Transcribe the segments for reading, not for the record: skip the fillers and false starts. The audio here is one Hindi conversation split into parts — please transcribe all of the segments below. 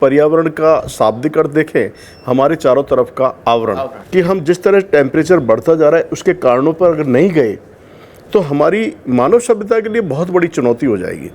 पर्यावरण का शाब्दिक अर्थ देखें, हमारे चारों तरफ का आवरण कि हम जिस तरह टेम्परेचर बढ़ता जा रहा है उसके कारणों पर अगर नहीं गए तो हमारी मानव सभ्यता के लिए बहुत बड़ी चुनौती हो जाएगी।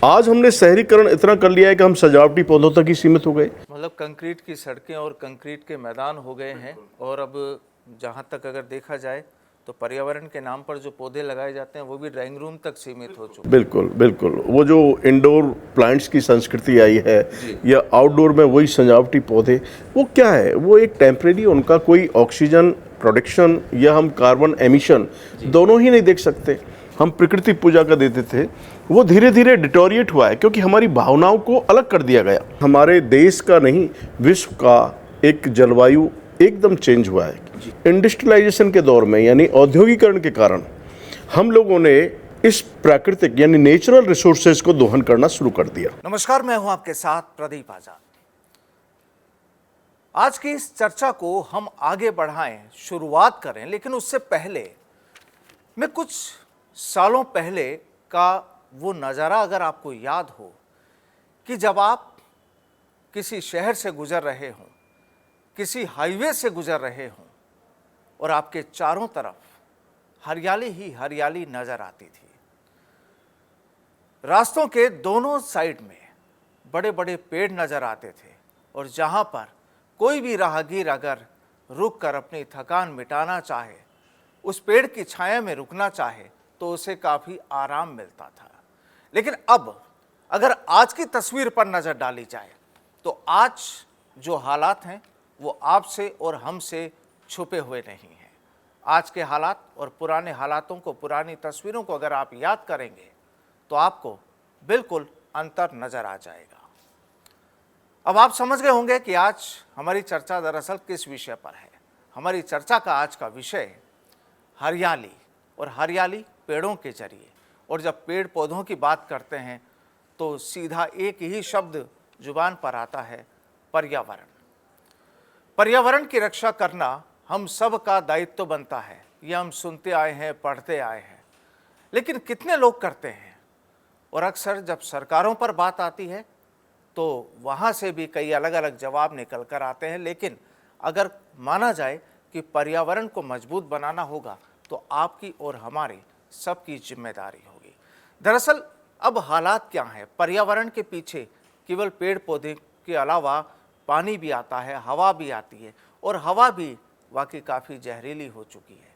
आज हमने शहरीकरण इतना कर लिया है कि हम सजावटी पौधों तक ही सीमित हो गए। मतलब कंक्रीट की सड़कें और कंक्रीट के मैदान हो गए हैं और अब जहाँ तक अगर देखा जाए तो पर्यावरण के नाम पर जो पौधे लगाए जाते हैं वो भी ड्राइंग रूम तक सीमित हो चुके हैं। बिल्कुल बिल्कुल, वो जो इंडोर प्लांट्स की संस्कृति आई है या आउटडोर में वही सजावटी पौधे, वो क्या है, वो एक टेम्परेरी, उनका कोई ऑक्सीजन प्रोडक्शन या हम कार्बन एमिशन दोनों ही नहीं देख सकते। हम प्रकृति पूजा का देते थे, वो धीरे धीरे डिटोरिएट हुआ है क्योंकि हमारी भावनाओं को अलग कर दिया गया। हमारे देश का नहीं, विश्व का एक जलवायु एकदम चेंज हुआ है। इंडस्ट्रियलाइजेशन के दौर में यानी औद्योगिकरण के कारण हम लोगों ने इस प्राकृतिक यानी नेचुरल रिसोर्सेज को दोहन करना शुरू कर दिया। नमस्कार, मैं हूं आपके साथ प्रदीप आजाद। आज की इस चर्चा को हम आगे बढ़ाएं, शुरुआत करें, लेकिन उससे पहले मैं कुछ सालों पहले का वो नज़ारा अगर आपको याद हो कि जब आप किसी शहर से गुजर रहे हों, किसी हाईवे से गुजर रहे हों और आपके चारों तरफ हरियाली ही हरियाली नजर आती थी। रास्तों के दोनों साइड में बड़े बड़े पेड़ नजर आते थे और जहां पर कोई भी राहगीर अगर रुक कर अपनी थकान मिटाना चाहे, उस पेड़ की छाया में रुकना चाहे तो उसे काफ़ी आराम मिलता था। लेकिन अब अगर आज की तस्वीर पर नज़र डाली जाए तो आज जो हालात हैं वो आपसे और हमसे छुपे हुए नहीं हैं। आज के हालात और पुराने हालातों को, पुरानी तस्वीरों को अगर आप याद करेंगे तो आपको बिल्कुल अंतर नज़र आ जाएगा। अब आप समझ गए होंगे कि आज हमारी चर्चा दरअसल किस विषय पर है। हमारी चर्चा का आज का विषय हरियाली, और हरियाली पेड़ों के जरिए। और जब पेड़ पौधों की बात करते हैं तो सीधा एक ही शब्द जुबान पर आता है, पर्यावरण। पर्यावरण की रक्षा करना हम सब का दायित्व बनता है, ये हम सुनते आए हैं, पढ़ते आए हैं, लेकिन कितने लोग करते हैं? और अक्सर जब सरकारों पर बात आती है तो वहाँ से भी कई अलग अलग जवाब निकल कर आते हैं। लेकिन अगर माना जाए कि पर्यावरण को मजबूत बनाना होगा तो आपकी और हमारी सबकी जिम्मेदारी होगी। दरअसल अब हालात क्या हैं? पर्यावरण के पीछे केवल पेड़ पौधे के अलावा पानी भी आता है, हवा भी आती है, और हवा भी वाकई काफ़ी जहरीली हो चुकी है।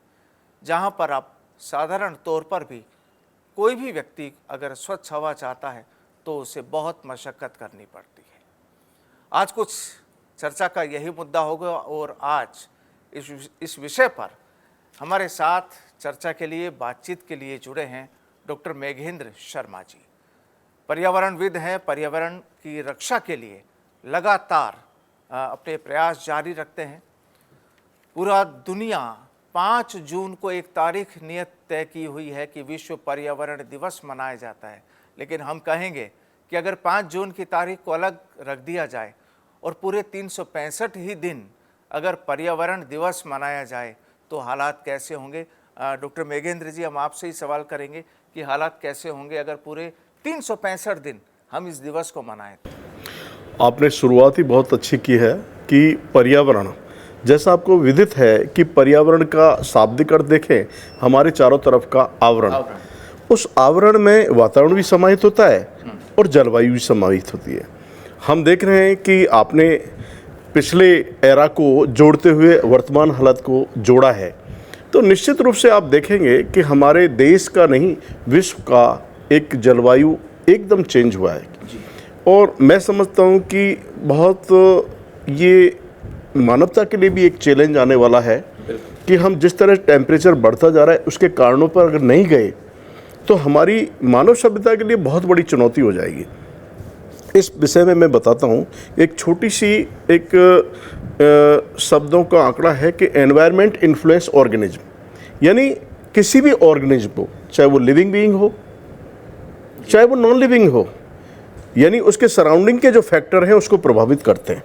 जहाँ पर अब साधारण तौर पर भी कोई भी व्यक्ति अगर स्वच्छ हवा चाहता है तो उसे बहुत मशक्क़त करनी पड़ती है। आज कुछ चर्चा का यही मुद्दा होगा और आज इस विषय पर हमारे साथ चर्चा के लिए, बातचीत के लिए जुड़े हैं डॉक्टर मेघेंद्र शर्मा जी। पर्यावरणविद हैं, पर्यावरण की रक्षा के लिए लगातार अपने प्रयास जारी रखते हैं। पूरा दुनिया 5 जून को एक तारीख नियत तय की हुई है कि विश्व पर्यावरण दिवस मनाया जाता है, लेकिन हम कहेंगे कि अगर 5 जून की तारीख को अलग रख दिया जाए और पूरे 365 ही दिन अगर पर्यावरण दिवस मनाया जाए तो हालात कैसे होंगे? डॉक्टर मेघेंद्र जी, हम आपसे ही सवाल करेंगे कि हालात कैसे होंगे अगर पूरे 365 दिन हम इस दिवस को मनाएं। आपने शुरुआत ही बहुत अच्छी की है कि पर्यावरण, जैसा आपको विदित है कि पर्यावरण का शाब्दिक अर्थ देखें, हमारे चारों तरफ का आवरण। उस आवरण में वातावरण भी समाहित होता है और जलवायु भी समाहित होती है। हम देख रहे हैं कि आपने पिछले एरा को जोड़ते हुए वर्तमान हालत को जोड़ा है, तो निश्चित रूप से आप देखेंगे कि हमारे देश का नहीं, विश्व का एक जलवायु एकदम चेंज हुआ है। और मैं समझता हूँ कि बहुत ये मानवता के लिए भी एक चैलेंज आने वाला है कि हम जिस तरह टेम्परेचर बढ़ता जा रहा है उसके कारणों पर अगर नहीं गए तो हमारी मानव सभ्यता के लिए बहुत बड़ी चुनौती हो जाएगी। इस विषय में मैं बताता हूँ, एक छोटी सी एक शब्दों का आंकड़ा है कि एनवायरनमेंट इन्फ्लुएंस ऑर्गेनिज्म, यानी किसी भी ऑर्गेनिज्म को, चाहे वो लिविंग बीइंग हो चाहे वो नॉन लिविंग हो, यानी उसके सराउंडिंग के जो फैक्टर हैं उसको प्रभावित करते हैं।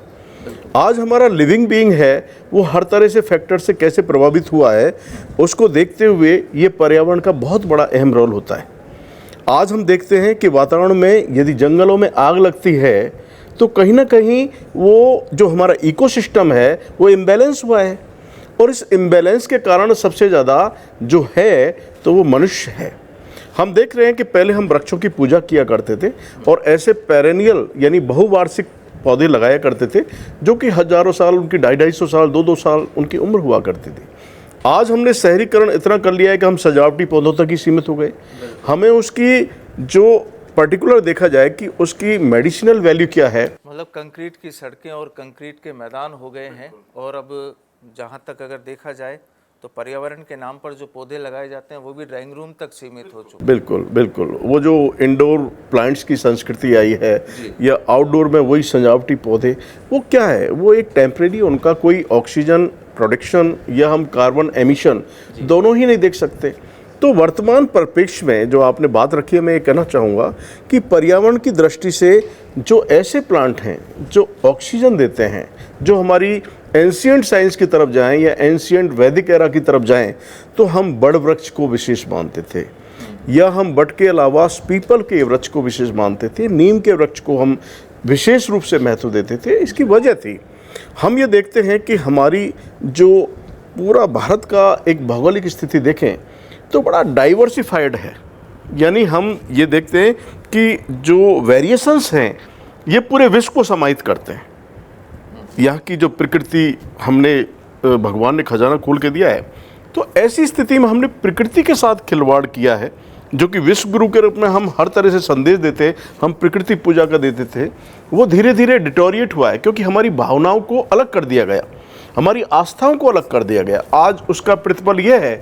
आज हमारा लिविंग बीइंग है वो हर तरह से फैक्टर से कैसे प्रभावित हुआ है उसको देखते हुए ये पर्यावरण का बहुत बड़ा अहम रोल होता है। आज हम देखते हैं कि वातावरण में यदि जंगलों में आग लगती है तो कहीं ना कहीं वो जो हमारा इकोसिस्टम है वो इम्बैलेंस हुआ है, और इस इम्बैलेंस के कारण सबसे ज़्यादा जो है तो वो मनुष्य है। हम देख रहे हैं कि पहले हम वृक्षों की पूजा किया करते थे और ऐसे पेरेनियल यानी बहुवार्षिक पौधे लगाया करते थे जो कि हजारों साल, उनकी 250-250 साल, 2-2 साल उनकी उम्र हुआ करती थी। आज हमने शहरीकरण इतना कर लिया है कि हम सजावटी पौधों तक ही सीमित हो गए। हमें उसकी जो पर्टिकुलर देखा जाए कि उसकी मेडिसिनल वैल्यू क्या है। मतलब कंक्रीट की सड़कें और कंक्रीट के मैदान हो गए हैं, और अब जहाँ तक अगर देखा जाए तो पर्यावरण के नाम पर जो पौधे लगाए जाते हैं वो भी ड्राइंग रूम तक सीमित हो चुके हैं। बिल्कुल बिल्कुल, वो जो इंडोर प्लांट्स की संस्कृति आई है या आउटडोर में वही सजावटी पौधे, वो क्या है, वो एक टेम्परेरी, उनका कोई ऑक्सीजन प्रोडक्शन या हम कार्बन एमिशन दोनों ही नहीं देख सकते। तो वर्तमान परिप्रेक्ष्य में जो आपने बात रखी है, मैं ये कहना चाहूँगा कि पर्यावरण की दृष्टि से जो ऐसे प्लांट हैं जो ऑक्सीजन देते हैं, जो हमारी एंशियंट साइंस की तरफ जाएं या एंशियंट वैदिक एरा की तरफ जाएं, तो हम बड़ वृक्ष को विशेष मानते थे, या हम बट के अलावा पीपल के वृक्ष को विशेष मानते थे, नीम के वृक्ष को हम विशेष रूप से महत्व देते थे। इसकी वजह थी, हम ये देखते हैं कि हमारी जो पूरा भारत का एक भौगोलिक स्थिति देखें तो बड़ा डाइवर्सिफाइड है। यानी हम ये देखते हैं कि जो वेरिएशंस हैं ये पूरे विश्व को समाहित करते हैं। यहाँ की जो प्रकृति हमने भगवान ने खजाना खोल के दिया है, तो ऐसी स्थिति में हमने प्रकृति के साथ खिलवाड़ किया है, जो कि विश्व गुरु के रूप में हम हर तरह से संदेश देते, हम प्रकृति पूजा का देते थे, वो धीरे धीरे डिटोरिएट हुआ है, क्योंकि हमारी भावनाओं को अलग कर दिया गया, हमारी आस्थाओं को अलग कर दिया गया। आज उसका प्रतिफल ये है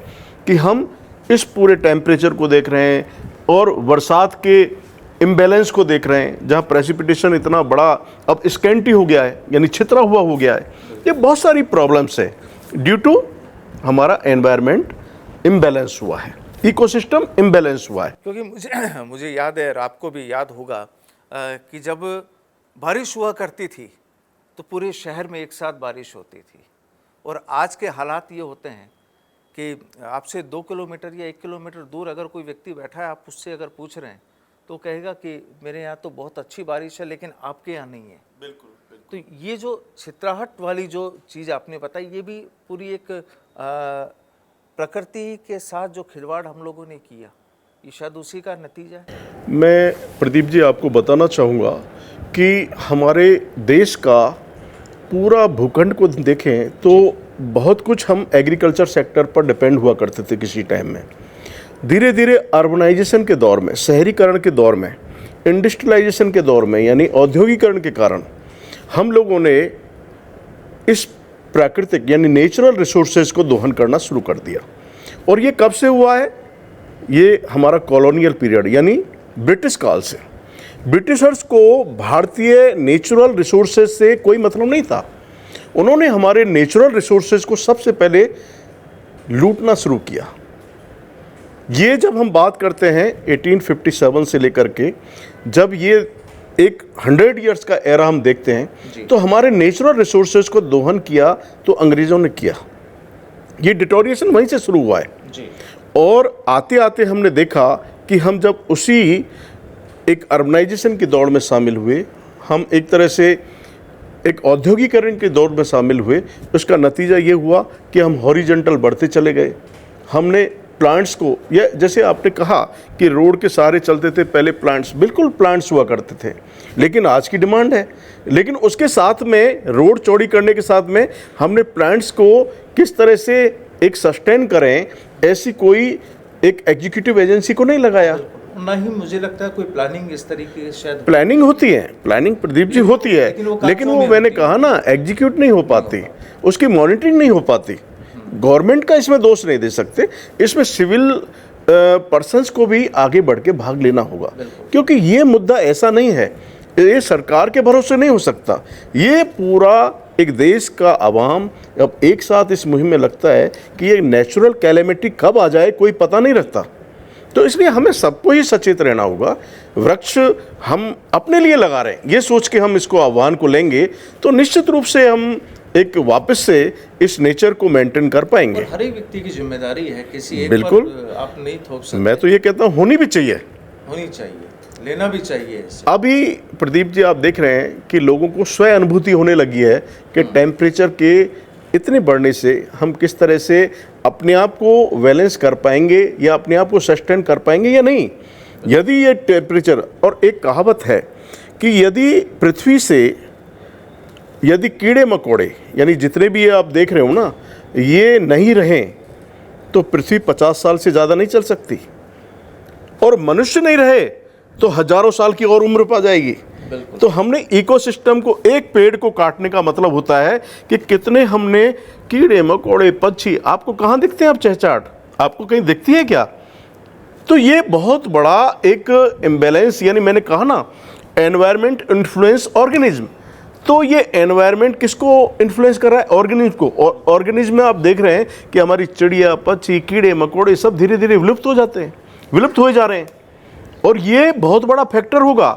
कि हम इस पूरे टेम्परेचर को देख रहे हैं और बरसात के इम्बैलेंस को देख रहे हैं, जहाँ प्रेसिपिटेशन इतना बड़ा अब स्कैंटी हो गया है, यानी छितरा हुआ हो गया है। ये बहुत सारी प्रॉब्लम्स है ड्यू टू हमारा एनवायरनमेंट इम्बैलेंस हुआ है, इकोसिस्टम इम्बैलेंस हुआ है। क्योंकि मुझे याद है और आपको भी याद होगा कि जब बारिश हुआ करती थी तो पूरे शहर में एक साथ बारिश होती थी, और आज के हालात ये होते हैं कि आपसे 2 किलोमीटर या 1 किलोमीटर दूर अगर कोई व्यक्ति बैठा है, आप उससे अगर पूछ रहे हैं तो कहेगा कि मेरे यहाँ तो बहुत अच्छी बारिश है लेकिन आपके यहाँ नहीं है। बिल्कुल। तो ये जो चित्राहट वाली जो चीज़ आपने बताई, ये भी पूरी एक प्रकृति के साथ जो खिलवाड़ हम लोगों ने किया, ये शायद उसी का नतीजा है। मैं प्रदीप जी आपको बताना चाहूँगा कि हमारे देश का पूरा भूखंड को देखें तो बहुत कुछ हम एग्रीकल्चर सेक्टर पर डिपेंड हुआ करते थे किसी टाइम में। धीरे धीरे अर्बनाइजेशन के दौर में, शहरीकरण के दौर में, इंडस्ट्रियलाइजेशन के दौर में, यानी औद्योगिकरण के कारण हम लोगों ने इस प्राकृतिक यानी नेचुरल रिसोर्सेज को दोहन करना शुरू कर दिया। और ये कब से हुआ है? ये हमारा कॉलोनियल पीरियड यानी ब्रिटिश काल से। ब्रिटिशर्स को भारतीय नेचुरल रिसोर्सेज से कोई मतलब नहीं था। उन्होंने हमारे नेचुरल रिसोर्सेज को सबसे पहले लूटना शुरू किया। ये जब हम बात करते हैं 1857 से लेकर के, जब ये एक 100 ईयर्स का एरा हम देखते हैं, तो हमारे नेचुरल रिसोर्सेज को दोहन किया तो अंग्रेज़ों ने किया। ये डिटोरिएशन वहीं से शुरू हुआ है जी। और आते आते हमने देखा कि हम जब उसी एक अर्बनाइजेशन के दौर में शामिल हुए, हम एक तरह से एक औद्योगिकरण के दौर में शामिल हुए, उसका नतीजा ये हुआ कि हम हॉरिजॉन्टल बढ़ते चले गए। हमने प्लांट्स को, या जैसे आपने कहा कि रोड के सहारे चलते थे पहले प्लांट्स, बिल्कुल प्लांट्स हुआ करते थे, लेकिन आज की डिमांड है। लेकिन उसके साथ में, रोड चौड़ी करने के साथ में, हमने प्लांट्स को किस तरह से एक सस्टेन करें, ऐसी कोई एक एग्जीक्यूटिव एजेंसी को नहीं लगाया। नहीं, मुझे लगता है कोई प्लानिंग इस तरीके से शायद प्लानिंग होती है, प्लानिंग प्रदीप जी होती है, लेकिन वो मैंने कहा ना, एग्जीक्यूट नहीं हो पाती, उसकी मॉनिटरिंग नहीं हो पाती। गवर्नमेंट का इसमें दोष नहीं दे सकते, इसमें सिविल पर्सन्स को भी आगे बढ़ के भाग लेना होगा, क्योंकि ये मुद्दा ऐसा नहीं है, ये सरकार के भरोसे नहीं हो सकता। ये पूरा एक देश का आवाम अब एक साथ इस मुहिम में लगता है कि ये नेचुरल कैलेमिटी कब आ जाए कोई पता नहीं रखता। तो इसलिए हमें सबको ही सचेत रहना होगा। वृक्ष हम अपने लिए लगा रहे हैं, ये सोच के हम इसको आह्वान को लेंगे तो निश्चित रूप से हम एक वापस से इस नेचर को मेंटेन कर पाएंगे। हर एक व्यक्ति की जिम्मेदारी है, किसी एक बिल्कुल पर आप नहीं थोप सकते। मैं तो ये कहता हूँ होनी भी चाहिए, होनी चाहिए। लेना भी चाहिए इससे। अभी प्रदीप जी आप देख रहे हैं कि लोगों को स्वयं अनुभूति होने लगी है कि टेम्परेचर के इतने बढ़ने से हम किस तरह से अपने आप को बैलेंस कर पाएंगे या अपने आप को सस्टेन कर पाएंगे या नहीं। यदि ये टेम्परेचर, और एक कहावत है कि यदि पृथ्वी से यदि कीड़े मकोड़े यानी जितने भी ये आप देख रहे हो ना, ये नहीं रहें तो पृथ्वी 50 साल से ज़्यादा नहीं चल सकती, और मनुष्य नहीं रहे तो हजारों साल की और उम्र पा जाएगी। तो हमने इकोसिस्टम को, एक पेड़ को काटने का मतलब होता है कि कितने हमने कीड़े मकोड़े पक्षी, आपको कहाँ दिखते हैं आप चहचाट, आपको कहीं दिखती है क्या? तो ये बहुत बड़ा एक इम्बैलेंस, यानी मैंने कहा ना एनवायरमेंट इन्फ्लुएंस ऑर्गेनिज्म, तो ये एनवायरनमेंट किसको इन्फ्लुएंस कर रहा है? ऑर्गेनिज्म को। और ऑर्गेनिज्म में आप देख रहे हैं कि हमारी चिड़िया पक्षी कीड़े मकोड़े सब धीरे धीरे विलुप्त हो जाते हैं, विलुप्त हुए जा रहे हैं। और ये बहुत बड़ा फैक्टर होगा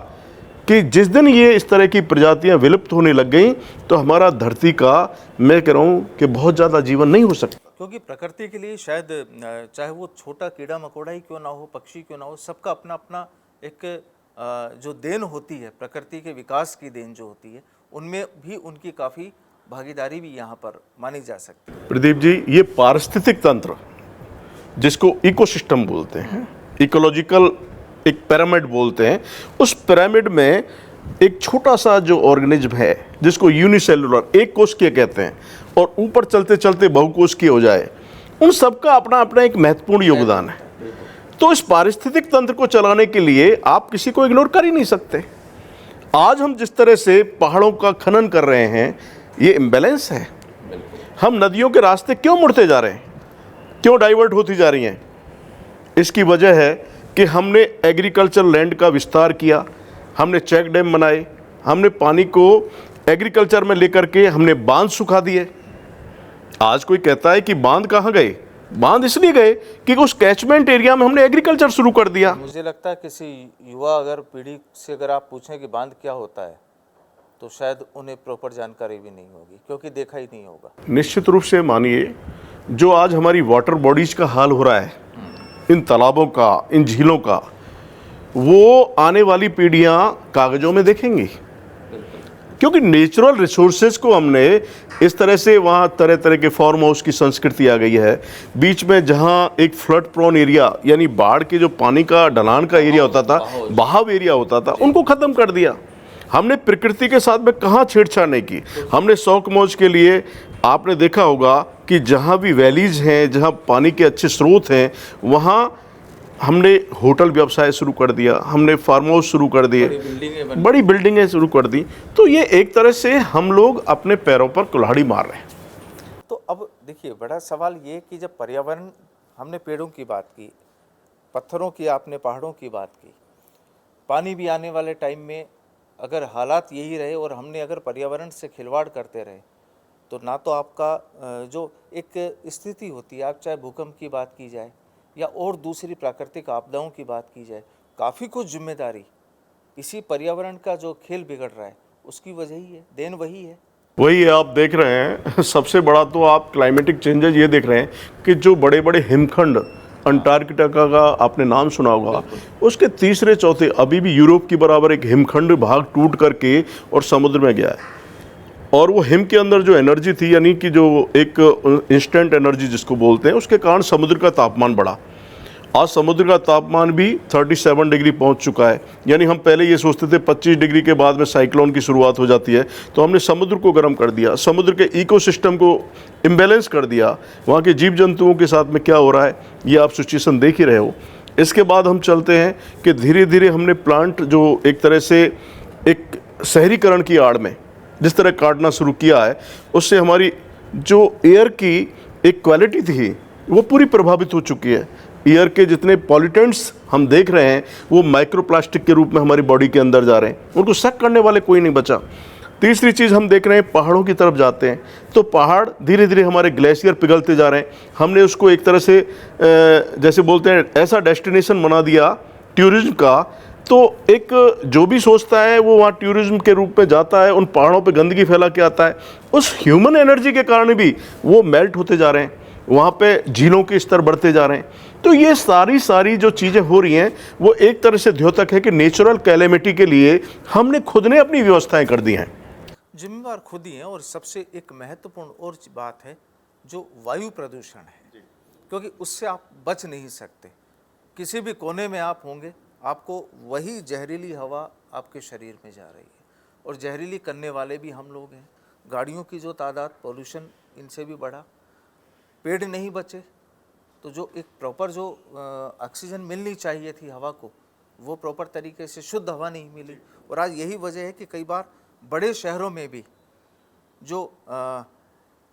कि जिस दिन ये इस तरह की प्रजातियां विलुप्त होने लग गई तो हमारा धरती का, मैं कह रहा हूँ कि बहुत ज़्यादा जीवन नहीं हो सकता। क्योंकि प्रकृति के लिए शायद चाहे वो छोटा कीड़ा मकोड़ा ही क्यों ना हो, पक्षी क्यों ना हो, सबका अपना अपना एक जो देन होती है, प्रकृति के विकास की देन जो होती है, उनमें भी उनकी काफ़ी भागीदारी भी यहाँ पर मानी जा सकती है। प्रदीप जी, ये पारिस्थितिक तंत्र जिसको इकोसिस्टम बोलते हैं, इकोलॉजिकल एक पिरामिड बोलते हैं, उस पिरामिड में एक छोटा सा जो ऑर्गेनिज्म है जिसको यूनिसेलुलर, एक कोशिकीय कहते हैं, और ऊपर चलते चलते बहुकोशिकीय हो जाए, उन सबका अपना अपना एक महत्वपूर्ण योगदान है। तो इस पारिस्थितिक तंत्र को चलाने के लिए आप किसी को इग्नोर कर ही नहीं सकते। आज हम जिस तरह से पहाड़ों का खनन कर रहे हैं, ये इम्बैलेंस है। हम नदियों के रास्ते क्यों मुड़ते जा रहे हैं, क्यों डाइवर्ट होती जा रही हैं? इसकी वजह है कि हमने एग्रीकल्चर लैंड का विस्तार किया, हमने चेक डैम बनाए, हमने पानी को एग्रीकल्चर में लेकर के हमने बांध सुखा दिए। आज कोई कहता है कि बांध कहाँ गए? बांध इसलिए गए कि उस कैचमेंट एरिया में हमने एग्रीकल्चर शुरू कर दिया। मुझे लगता है किसी युवा अगर पीढ़ी से अगर आप पूछें कि बांध क्या होता है तो शायद उन्हें प्रॉपर जानकारी भी नहीं होगी, क्योंकि देखा ही नहीं होगा। निश्चित रूप से मानिए, जो आज हमारी वाटर बॉडीज का हाल हो रहा है, इन तालाबों का, इन झीलों का, वो आने वाली पीढ़ियां कागजों में देखेंगी, क्योंकि नेचुरल रिसोर्सेज को हमने इस तरह से, वहाँ तरह तरह के फार्म हाउस की संस्कृति आ गई है। बीच में जहाँ एक फ्लड प्रोन एरिया, यानी बाढ़ के जो पानी का ढलान का एरिया होता था, बहाव एरिया होता था, उनको ख़त्म कर दिया। हमने प्रकृति के साथ में कहाँ छेड़छाड़ नहीं की। हमने शौक मौज के लिए, आपने देखा होगा कि जहाँ भी वैलीज हैं, जहाँ पानी के अच्छे स्रोत हैं, वहाँ हमने होटल व्यवसाय शुरू कर दिया, हमने फार्म हाउस शुरू कर दिए, बड़ी बिल्डिंगें शुरू कर दी। तो ये एक तरह से हम लोग अपने पैरों पर कुल्हाड़ी मार रहे हैं। तो अब देखिए, बड़ा सवाल ये कि जब पर्यावरण, हमने पेड़ों की बात की, पत्थरों की, आपने पहाड़ों की बात की, पानी भी आने वाले टाइम में अगर हालात यही रहे और हमने अगर पर्यावरण से खिलवाड़ करते रहे तो ना तो आपका जो एक स्थिति होती है, आप चाहे भूकंप की बात की जाए या और दूसरी प्राकृतिक आपदाओं की बात की जाए, काफ़ी कुछ जिम्मेदारी इसी पर्यावरण का जो खेल बिगड़ रहा है उसकी वजह ही है, देन वही है। वही आप देख रहे हैं। सबसे बड़ा तो आप क्लाइमेटिक चेंजेस ये देख रहे हैं कि जो बड़े बड़े हिमखंड, अंटार्कटिका का आपने नाम सुना होगा, उसके तीसरे चौथे अभी भी यूरोप की बराबर एक हिमखंड भाग टूट करके और समुद्र में गया है। और वो हिम के अंदर जो एनर्जी थी, यानी कि जो एक इंस्टेंट एनर्जी जिसको बोलते हैं, उसके कारण समुद्र का तापमान बढ़ा। आज समुद्र का तापमान भी 37 डिग्री पहुंच चुका है। यानी हम पहले ये सोचते थे 25 डिग्री के बाद में साइक्लोन की शुरुआत हो जाती है, तो हमने समुद्र को गर्म कर दिया, समुद्र के इकोसिस्टम को इम्बैलेंस कर दिया। वहाँ के जीव जंतुओं के साथ में क्या हो रहा है ये आप सिचुएशन देख ही रहे हो। इसके बाद हम चलते हैं कि धीरे धीरे हमने प्लांट जो एक तरह से एक शहरीकरण की आड़ में जिस तरह काटना शुरू किया है, उससे हमारी जो एयर की एक क्वालिटी थी वो पूरी प्रभावित हो चुकी है। एयर के जितने पॉल्यूटेंट्स हम देख रहे हैं वो माइक्रोप्लास्टिक के रूप में हमारी बॉडी के अंदर जा रहे हैं, उनको शक करने वाले कोई नहीं बचा। तीसरी चीज़ हम देख रहे हैं, पहाड़ों की तरफ जाते हैं तो पहाड़ धीरे धीरे हमारे ग्लेशियर पिघलते जा रहे हैं। हमने उसको एक तरह से जैसे बोलते हैं ऐसा डेस्टिनेशन बना दिया टूरिज्म का, तो एक जो भी सोचता है वो वहाँ टूरिज्म के रूप में जाता है, उन पहाड़ों पे गंदगी फैला के आता है। उस ह्यूमन एनर्जी के कारण भी वो मेल्ट होते जा रहे हैं, वहाँ पे झीलों के स्तर बढ़ते जा रहे हैं। तो ये सारी जो चीज़ें हो रही हैं वो एक तरह से द्योतक है कि नेचुरल कैलेमिटी के लिए हमने खुद ने अपनी व्यवस्थाएं कर दी हैं। जिम्मेवार खुद ही हैं। और सबसे एक महत्वपूर्ण और बात है जो वायु प्रदूषण है, क्योंकि उससे आप बच नहीं सकते। किसी भी कोने में आप होंगे, आपको वही जहरीली हवा आपके शरीर में जा रही है, और जहरीली करने वाले भी हम लोग हैं। गाड़ियों की जो तादाद, पोल्यूशन इनसे भी बढ़ा, पेड़ नहीं बचे, तो जो एक प्रॉपर जो ऑक्सीजन मिलनी चाहिए थी हवा को, वो प्रॉपर तरीके से शुद्ध हवा नहीं मिली। और आज यही वजह है कि कई बार बड़े शहरों में भी जो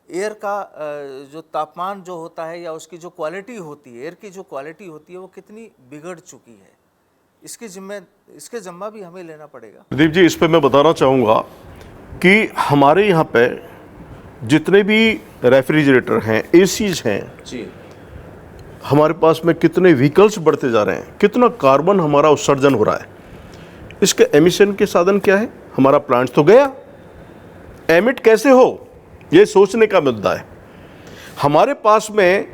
एयर का जो तापमान जो होता है या उसकी जो क्वालिटी होती है, एयर की जो क्वालिटी होती है, वो कितनी बिगड़ चुकी है। इसके जिम्मा भी हमें लेना पड़ेगा। प्रदीप जी, इस पे मैं बताना चाहूँगा कि हमारे यहाँ पे जितने भी रेफ्रिजरेटर हैं, एसीज हैं जी, हमारे पास में कितने व्हीकल्स बढ़ते जा रहे हैं, कितना कार्बन हमारा उत्सर्जन हो रहा है। इसके एमिशन के साधन क्या है? हमारा प्लांट तो गया, एमिट कैसे हो ये सोचने का मुद्दा है। हमारे पास में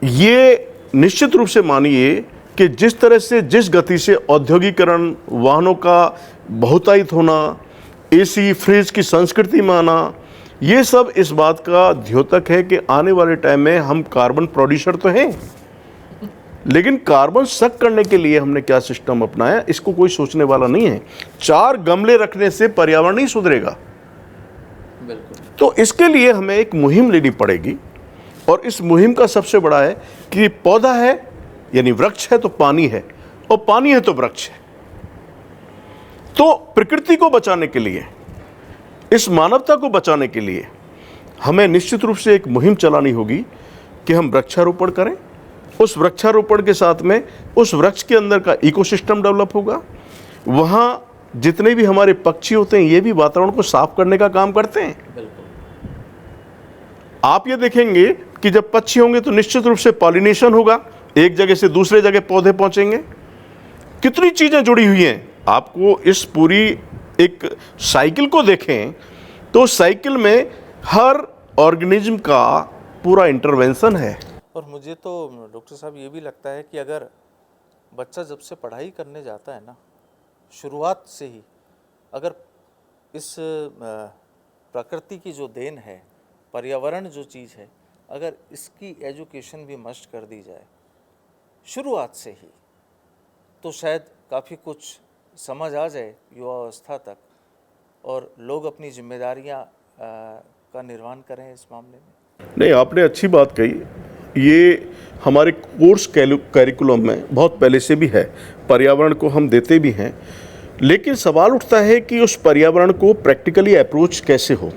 ये निश्चित रूप से मानिए कि जिस तरह से, जिस गति से औद्योगिकरण, वाहनों का बहुतायत होना, एसी फ्रिज की संस्कृति में आना, ये सब इस बात का द्योतक है कि आने वाले टाइम में हम कार्बन प्रोड्यूसर तो हैं, लेकिन कार्बन सक करने के लिए हमने क्या सिस्टम अपनाया, इसको कोई सोचने वाला नहीं है। 4 गमले रखने से पर्यावरण नहीं सुधरेगा। बिल्कुल। तो इसके लिए हमें एक मुहिम लेनी पड़ेगी, और इस मुहिम का सबसे बड़ा है कि पौधा है यानी वृक्ष है तो पानी है, और पानी है तो वृक्ष है। तो प्रकृति को बचाने के लिए, इस मानवता को बचाने के लिए हमें निश्चित रूप से एक मुहिम चलानी होगी कि हम वृक्षारोपण करें। उस वृक्षारोपण के साथ में उस वृक्ष के अंदर का इकोसिस्टम डेवलप होगा। वहाँ जितने भी हमारे पक्षी होते हैं, ये भी वातावरण को साफ करने का काम करते हैं। आप ये देखेंगे कि जब पक्षी होंगे तो निश्चित रूप से पॉलिनेशन होगा, एक जगह से दूसरे जगह पौधे पहुंचेंगे। कितनी चीजें जुड़ी हुई हैं। आपको इस पूरी एक साइकिल को देखें तो साइकिल में हर ऑर्गेनिज्म का पूरा इंटरवेंशन है। और मुझे तो डॉक्टर साहब ये भी लगता है कि अगर बच्चा जब से पढ़ाई करने जाता है ना, शुरुआत से ही अगर इस प्रकृति की जो देन है, पर्यावरण जो चीज़ है, अगर इसकी एजुकेशन भी मस्ट कर दी जाए शुरुआत से ही, तो शायद काफ़ी कुछ समझ आ जाए युवावस्था तक, और लोग अपनी जिम्मेदारियां का निर्वहन करें इस मामले में। नहीं, आपने अच्छी बात कही। ये हमारे कोर्स कैरिकुलम में बहुत पहले से भी है, पर्यावरण को हम देते भी हैं, लेकिन सवाल उठता है कि उस पर्यावरण को प्रैक्टिकली अप्रोच कैसे हो।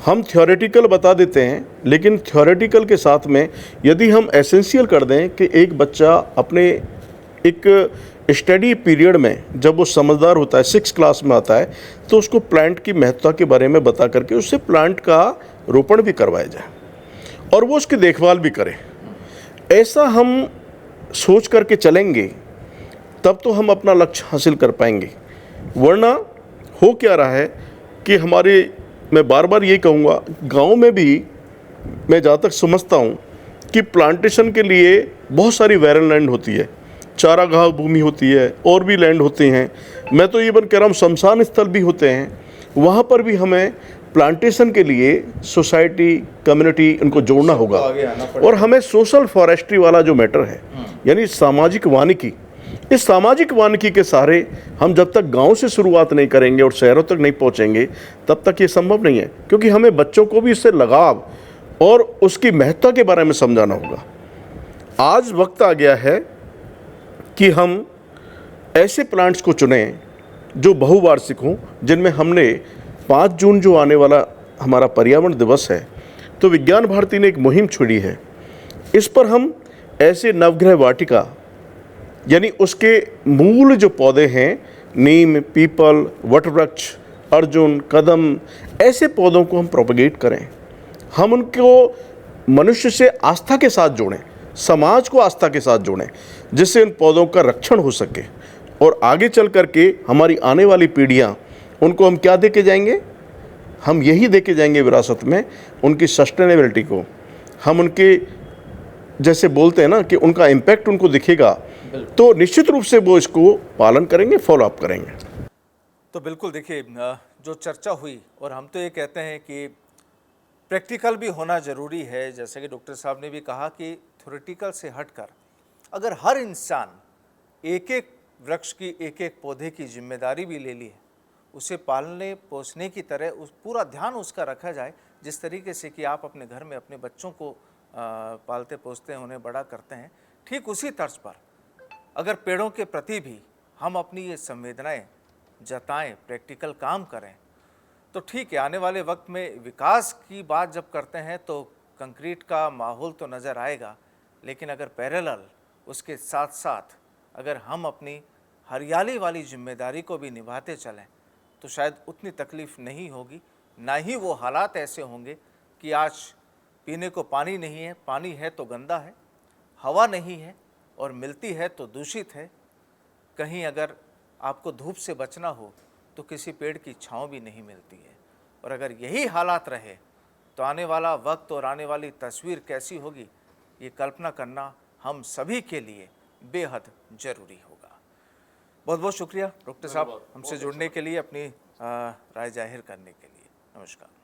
हम थ्योरेटिकल बता देते हैं, लेकिन थ्योरेटिकल के साथ में यदि हम एसेंशियल कर दें कि एक बच्चा अपने एक स्टडी पीरियड में जब वो समझदार होता है, 6 क्लास में आता है, तो उसको प्लांट की महत्ता के बारे में बता करके उससे प्लांट का रोपण भी करवाया जाए और वो उसकी देखभाल भी करे। ऐसा हम सोच करके चलेंगे तब तो हम अपना लक्ष्य हासिल कर पाएंगे। वरना हो क्या रहा है कि मैं बार बार ये कहूँगा, गांव में भी मैं जहाँ तक समझता हूँ कि प्लांटेशन के लिए बहुत सारी वैरन लैंड होती है, चारागाह भूमि होती है, और भी लैंड होते हैं। मैं तो ये कह रहा हूँ शमशान स्थल भी होते हैं, वहाँ पर भी हमें प्लांटेशन के लिए सोसाइटी, कम्युनिटी इनको जोड़ना होगा। और हमें सोशल फॉरेस्ट्री वाला जो मैटर है, यानी सामाजिक वानिकी, इस सामाजिक वानिकी के सहारे हम जब तक गांव से शुरुआत नहीं करेंगे और शहरों तक नहीं पहुंचेंगे तब तक ये संभव नहीं है, क्योंकि हमें बच्चों को भी इससे लगाव और उसकी महत्ता के बारे में समझाना होगा। आज वक्त आ गया है कि हम ऐसे प्लांट्स को चुनें जो बहुवार्षिक हों, जिनमें हमने 5 जून जो आने वाला हमारा पर्यावरण दिवस है, तो विज्ञान भारती ने एक मुहिम छेड़ी है। इस पर हम ऐसे नवग्रह वाटिका, यानी उसके मूल जो पौधे हैं, नीम, पीपल, वटवृक्ष, अर्जुन, कदम, ऐसे पौधों को हम प्रोपगेट करें। हम उनको मनुष्य से आस्था के साथ जोड़ें, समाज को आस्था के साथ जोड़ें, जिससे इन पौधों का रक्षण हो सके और आगे चल करके हमारी आने वाली पीढ़ियां, उनको हम क्या दे के जाएंगे? हम यही दे के जाएंगे विरासत में, उनकी सस्टेनेबिलिटी को। हम उनके जैसे बोलते हैं ना कि उनका इम्पैक्ट उनको दिखेगा, तो निश्चित रूप से वो इसको पालन करेंगे, फॉलो अप करेंगे। तो बिल्कुल देखिए, जो चर्चा हुई, और हम तो ये कहते हैं कि प्रैक्टिकल भी होना ज़रूरी है। जैसे कि डॉक्टर साहब ने भी कहा कि थ्योरेटिकल से हटकर अगर हर इंसान एक एक वृक्ष की, एक एक पौधे की जिम्मेदारी भी ले ली है, उसे पालने पोसने की तरह उस पूरा ध्यान उसका रखा जाए, जिस तरीके से कि आप अपने घर में अपने बच्चों को पालते पोसते हैं, उन्हें बड़ा करते हैं, ठीक उसी तर्ज पर अगर पेड़ों के प्रति भी हम अपनी ये संवेदनाएं जताएं, प्रैक्टिकल काम करें, तो ठीक है। आने वाले वक्त में विकास की बात जब करते हैं तो कंक्रीट का माहौल तो नज़र आएगा, लेकिन अगर पैरेलल उसके साथ साथ अगर हम अपनी हरियाली वाली जिम्मेदारी को भी निभाते चलें, तो शायद उतनी तकलीफ़ नहीं होगी, ना ही वो हालात ऐसे होंगे कि आज पीने को पानी नहीं है, पानी है तो गंदा है, हवा नहीं है और मिलती है तो दूषित है। कहीं अगर आपको धूप से बचना हो तो किसी पेड़ की छांव भी नहीं मिलती है। और अगर यही हालात रहे तो आने वाला वक्त और आने वाली तस्वीर कैसी होगी, ये कल्पना करना हम सभी के लिए बेहद ज़रूरी होगा। बहुत बहुत शुक्रिया डॉक्टर साहब, हमसे जुड़ने के लिए, अपनी राय जाहिर करने के लिए। नमस्कार।